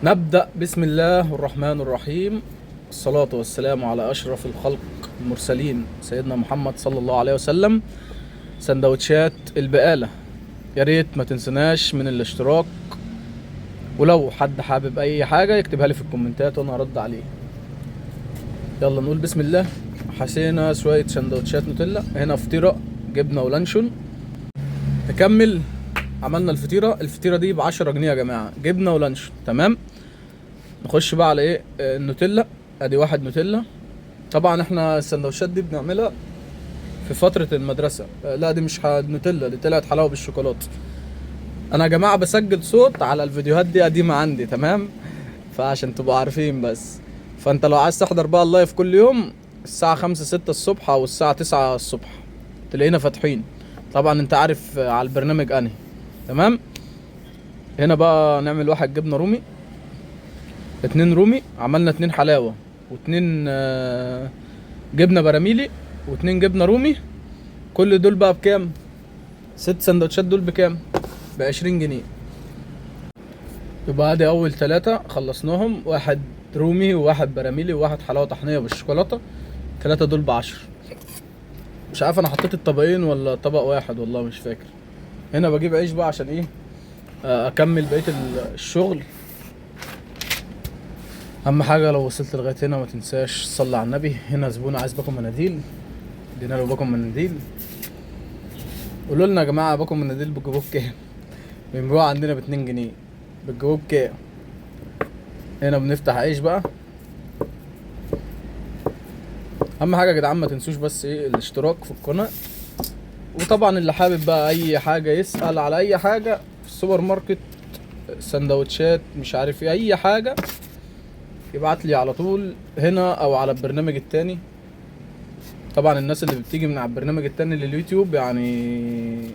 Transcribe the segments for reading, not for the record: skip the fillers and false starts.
نبدأ بسم الله الرحمن الرحيم. الصلاة والسلام على أشرف الخلق المرسلين سيدنا محمد صلى الله عليه وسلم. سندوتشات البقالة، يا ريت ما تنسناش من الاشتراك، ولو حد حابب أي حاجة يكتبها لي في الكومنتات وأنا هرد عليه. يلا نقول بسم الله. حسينا شوية سندوتشات نوتيلا، هنا فطيرة جبنة ولانشون. نكمل. عملنا الفطيرة دي ب10 جنيه يا جماعة، جبنة ولانشون. تمام. نخش بقى على ايه؟ النوتيلا. ادي واحد نوتيلا. طبعا احنا السندوتشات دي بنعملها في فترة المدرسة. لا دي مش نوتيلا، دي طلعت حلاوة بالشوكولاتة. انا يا جماعة بسجل صوت على الفيديوهات دي قديمة عندي، تمام؟ فعشان تبقوا عارفين بس. فانت لو عايز تحضر بقى اللايف كل يوم الساعة 5-6 الصبح او الساعة 9 الصبح تلاقينا فاتحين. طبعا انت عارف على البرنامج انهي. تمام. هنا بقى نعمل واحد جبنة رومي، 2 رومي. عملنا 2 حلاوة و2 جبنة براميلي و2 جبنة رومي. كل دول بقى بكام؟ 6 سندوتشات دول بكام؟ ب20 جنيه. يبقى ادي اول 3 خلصناهم، واحد رومي وواحد براميلي وواحد حلاوة طحينية بالشوكولاتة. 3 دول ب10. مش عارف انا حطيت الطبقين ولا طبق واحد، والله مش فاكر. هنا بجيب عيش بقى عشان ايه؟ اكمل بقية الشغل. اهم حاجه لو وصلت لغايه هنا ما تنساش تصلي على النبي. هنا زبون عايز باكم مناديل، ادينا له باكم مناديل. قولوا لنا يا جماعه باكم مناديل بتجيبوه بكام؟ بنبيعه عندنا ب2 جنيه، بتجيبوه بكام؟ هنا بنفتح عيش بقى. اهم حاجه يا جدعان ما تنسوش بس ايه؟ الاشتراك في القناه. وطبعا اللي حابب بقى اي حاجه يسال على اي حاجه في السوبر ماركت، سندوتشات مش عارف ايه، اي حاجه يبعت لي على طول هنا او على البرنامج التاني. طبعا الناس اللي بتيجي من على البرنامج التاني لليوتيوب يعني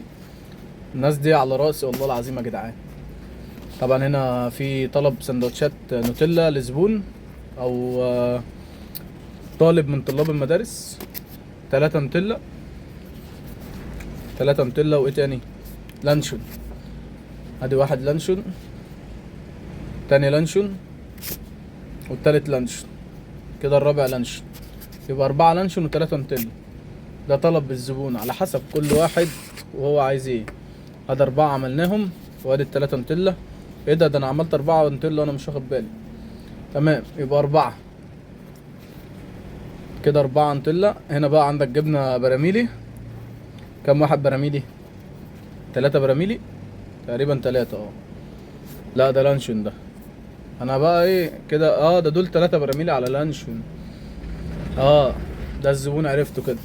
الناس دي على راسي والله العظيم يا جدعان. طبعا هنا في طلب سندوتشات نوتيلا لزبون او طالب من طلاب المدارس. 3 نوتيلا، 3 نوتيلا وايه تاني؟ لانشون. ادي واحد لانشون، تاني لانشون، والتالت لانشون. كده الرابع لانشون. يبقى 4 لانشون و3 نوتيلا. ده طلب بالزبون على حسب كل واحد وهو عايز ايه. ادي 4 عملناهم، وادي ال3 نوتيلا. ايه ده انا عملت 4 نوتيلا وانا مش واخد بالي. تمام، يبقى 4. كده 4 نوتيلا. هنا بقى عندك جبنة براميلي. كم واحد براميلي؟ 3 براميلي تقريبا، 3 لا ده لانشون ده. انا بقى ايه كده؟ ده دول 3 براميلي على لانشون. ده الزبون عرفته كده.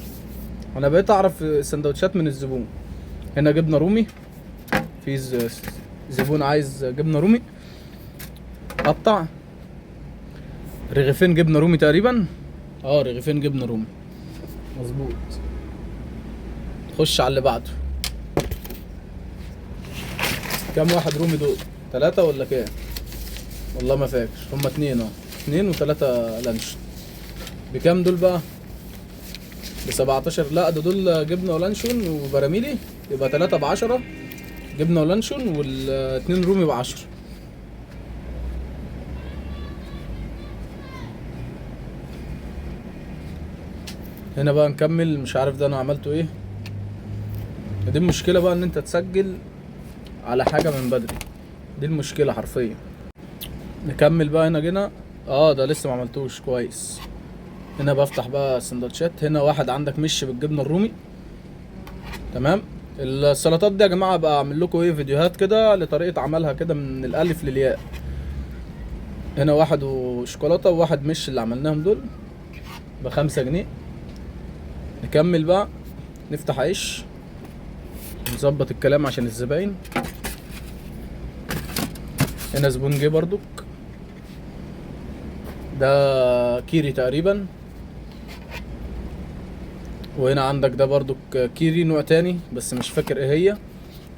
انا بقيت اعرف السندوتشات من الزبون. هنا جبنة رومي. في زبون عايز جبنة رومي. قطع رغيفين جبنة رومي تقريبا. رغيفين جبنة رومي مظبوط. خش على اللي بعده. كام واحد رومي دول؟ 3 ولا كام؟ والله ما فاكر. هما 2 2 و3 لانش. بكام دول بقى؟ ب17. لا ده دول جبنة ولانشون وبراميلي. يبقى 3 ب10 جبنة ولانشون، وال2 رومي ب10. هنا بقى نكمل. مش عارف ده انا عملته ايه. دي المشكلة بقى، ان انت تسجل على حاجة من بدري، دي المشكلة حرفيا. نكمل بقى. هنا جينا. ده لسه ما عملتوش كويس. هنا بفتح بقى السندوتشات. هنا واحد عندك مش بالجبنة الرومي. تمام. السلطات دي يا جماعة بقى اعمل لكم ايه فيديوهات كده لطريقة عملها كده من الالف للياء. هنا واحد وشوكولاتة وواحد مش اللي عملناهم دول ب5 جنيه. نكمل بقى. نفتح عيش، نظبط الكلام عشان الزباين. هنا زبون جه برضك، ده كيري تقريبا. وهنا عندك ده برضك كيري نوع تاني بس مش فاكر ايه هي.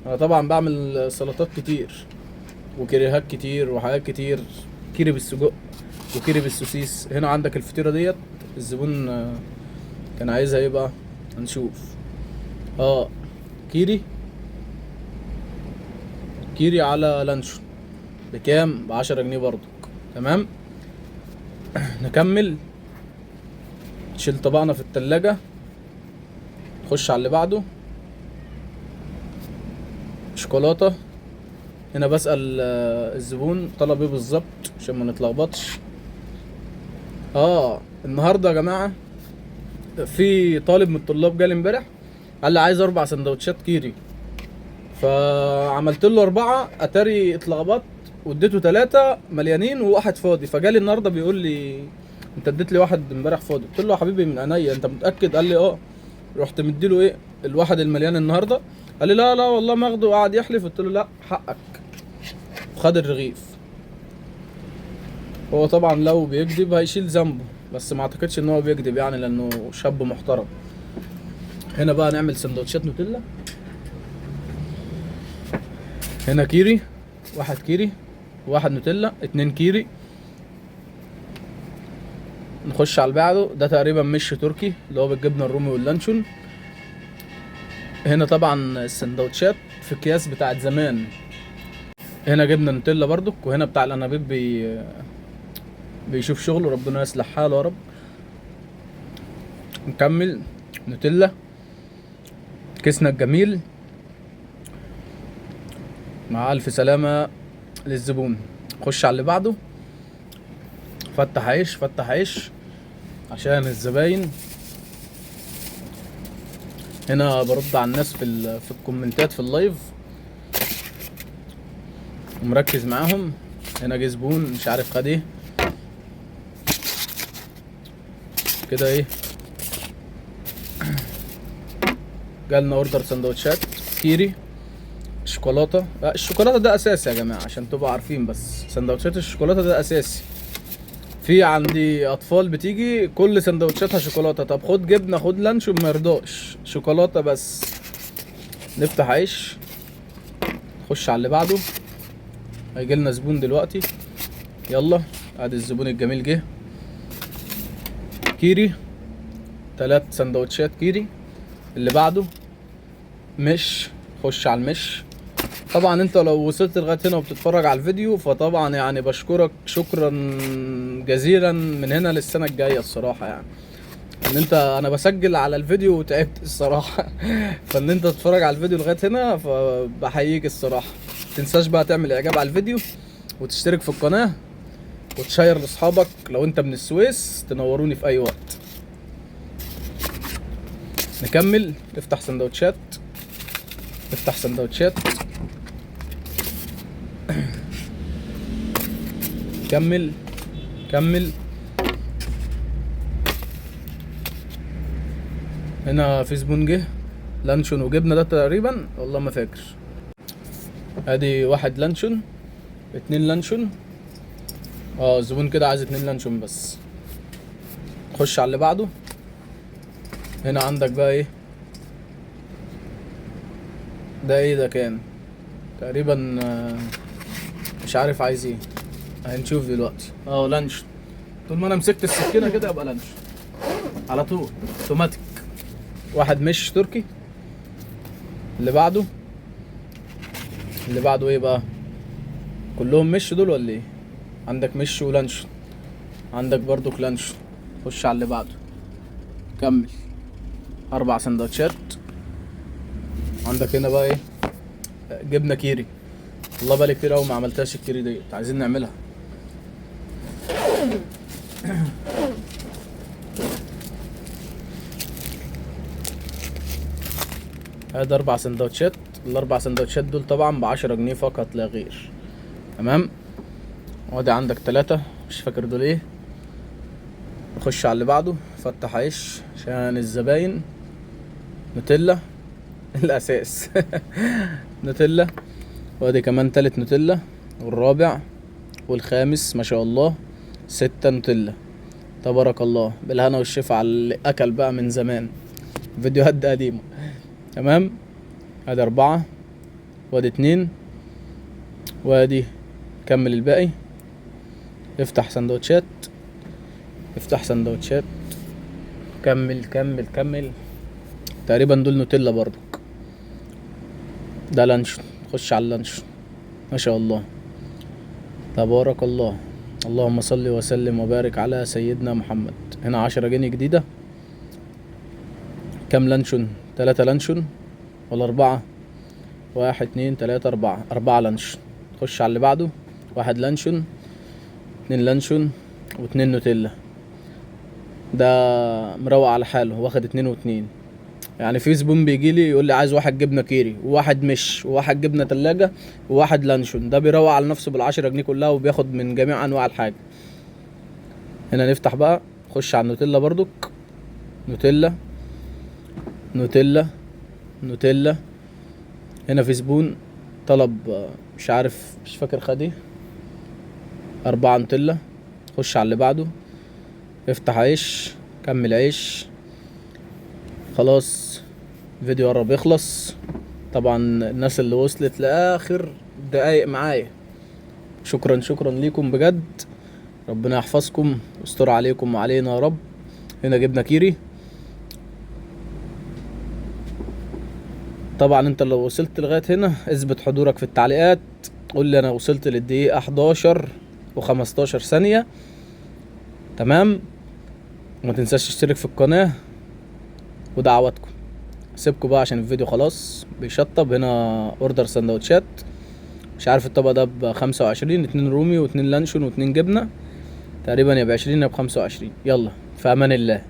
انا طبعا بعمل سلطات كتير وكيريهات كتير وحاجات كتير. كيري بالسجق وكيري بالسوسيس. هنا عندك الفطيرة ديت الزبون كان عايزها ايه بقى؟ هنشوف. كيري، كيري على لانشون. بكام؟ ب10 جنيه برضك. تمام. نكمل. نشيل طبقنا في التلاجة، نخش على اللي بعده. شوكولاتة. هنا بسأل الزبون طلب ايه بالظبط عشان ما نتلخبطش. النهارده يا جماعة في طالب من الطلاب جالي امبارح قال لي عايز 4 سندوتشات كيري، فعملت له 4. اتاري اتلخبطت واديته 3 مليانين وواحد فاضي، فجالي النهارده بيقول لي انت اديت لي واحد امبارح فاضي. قلت له يا حبيبي من عينيا، انت متاكد؟ قال لي رحت مديله ايه الواحد المليان النهارده. قال لي لا والله ما اخده، وقعد يحلف. قلت له لا حقك، وخد الرغيف. هو طبعا لو بيكذب هيشيل ذنبه، بس ما اعتقدش ان هو بيكذب يعني، لانه شاب محترم. هنا بقى نعمل سندوتشات نوتيلا. هنا كيري، 1 كيري، 1 نوتيلا، 2 كيري. نخش على اللي بعده. ده تقريبا مش تركي اللي هو بالجبنه الرومي واللانشون. هنا طبعا السندوتشات في اكياس بتاعت زمان. هنا جبنه نوتيلا بردك، وهنا بتاع الانابيب بيشوف شغله، ربنا يصلح حاله يا رب. نكمل. نوتيلا، كيسنا الجميل. مع الف سلامه للزبون. نخش على اللي بعده. فتح عيش فتح عيش عشان الزباين. هنا برد على الناس في الكومنتات في اللايف ومركز معاهم. هنا جه زبون مش عارف خد ايه كده ايه. جالنا اوردر سندوتشات كيري، شوكولاته. الشوكولاته ده اساسي يا جماعه عشان تبقوا عارفين، بس سندوتشات الشوكولاته ده اساسي. في عندي اطفال بتيجي كل سندوتشاتها شوكولاته. طب خد جبنه، خد لانشون، ما يرضاش، شوكولاته بس. نفتح عيش، نخش على اللي بعده. هيجي لنا زبون دلوقتي. يلا ادي الزبون الجميل جه. كيري، 3 سندوتشات كيري. اللي بعده مش. خش على المش. طبعا انت لو وصلت لغايه هنا وبتتفرج على الفيديو فطبعا يعني بشكرك شكرا جزيلا من هنا للسنه الجايه الصراحه. يعني ان انت، انا بسجل على الفيديو وتعبت الصراحه فان انت تتفرج على الفيديو لغايه هنا فبحييك الصراحه. متنساش بقى تعمل اعجاب على الفيديو وتشترك في القناه وتشير لاصحابك. لو انت من السويس تنوروني في اي وقت. نكمل. نفتح سندوتشات، نفتح سندوتشات. كمل كمل. هنا في زبون جه لانشون وجبنه، ده تقريبا والله ما فاكر. ادي 1 لانشون، 2 لانشون. الزبون كده عايز 2 لانشون بس. خش على اللي بعده. هنا عندك بقى ايه ده؟ ايه ده؟ كان تقريبا مش عارف عايز ايه، هنشوف دلوقتي. لانشون. طول ما انا مسكت السكينه كده يبقى لانشون على طول اوتوماتيك. 1 مش تركي. اللي بعده ايه بقى؟ كلهم مش دول ولا ايه؟ عندك مش ولانشون، عندك برضو لانشون. خش على اللي بعده. كمل. 4 سندوتشات. عندك هنا بقى ايه؟ جبنه كيري. والله بالي كتير اوي ما عملتهاش الكيري ديت، عايزين نعملها. هذا 4 سندوتشات. ال4 سندوتشات دول طبعا ب10 جنيه فقط لا غير. تمام. وادي عندك 3 مش فاكر دول ايه. نخش على اللي بعده. فتح عيش عشان الزباين. نوتيلا الاساس نوتيلا. وادي كمان 3 نوتيلا، والرابع والخامس ما شاء الله 6 نوتيلا. تبارك الله، بالهنا والشفا على اللي اكل بقى من زمان، فيديوهات دي قديمه. تمام. ادي 4 وادي 2 وادي. كمل الباقي. افتح سندوتشات، افتح سندوتشات. كمل كمل كمل. تقريبا دول نوتيلا برضك. ده لانشون. خش على اللانشون ما شاء الله. تبارك الله. اللهم صل وسلم وبارك على سيدنا محمد. هنا 10 جنيه جديدة. كام لانشون؟ 3 لانشون ولا 4؟ 1 2 3 4، 4 لانشون. خش على اللي بعده. 1 لانشون، 2 لانشون، و2 نوتيلا. ده مروق على حاله، واخد 2 و2. يعني في زبون بيجيلي يقول لي عايز 1 جبنة كيري، وواحد مش، وواحد جبنة تلاجة، وواحد لانشون. ده بيروق على نفسه بال10 جنيه كلها، وبياخد من جميع انواع الحاجة. هنا نفتح بقى، خش على النوتيلا برضك. نوتيلا، نوتيلا، نوتيلا. هنا في زبون طلب مش عارف، مش فاكر خد ايه، 4 نوتيلا. خش على اللي بعده. افتح عيش، كمل عيش. خلاص الفيديو قرب يخلص. طبعا الناس اللي وصلت لاخر دقايق معايا، شكرا شكرا ليكم بجد. ربنا يحفظكم ويستر عليكم وعلينا يا رب. هنا جبنا كيري. طبعا انت لو وصلت لغاية هنا اثبت حضورك في التعليقات، قول لي انا وصلت للدقيقة 11 و15 ثانية. تمام. وما تنساش تشترك في القناة ودعواتكم. سيبكم بقى عشان الفيديو خلاص بيشطب. هنا اوردر سندوتشات، مش عارف الطبق ده ب25، 2 رومي و2 لانشون و2 جبنة تقريبا، يا ب20 يا ب25. يلا في امان الله.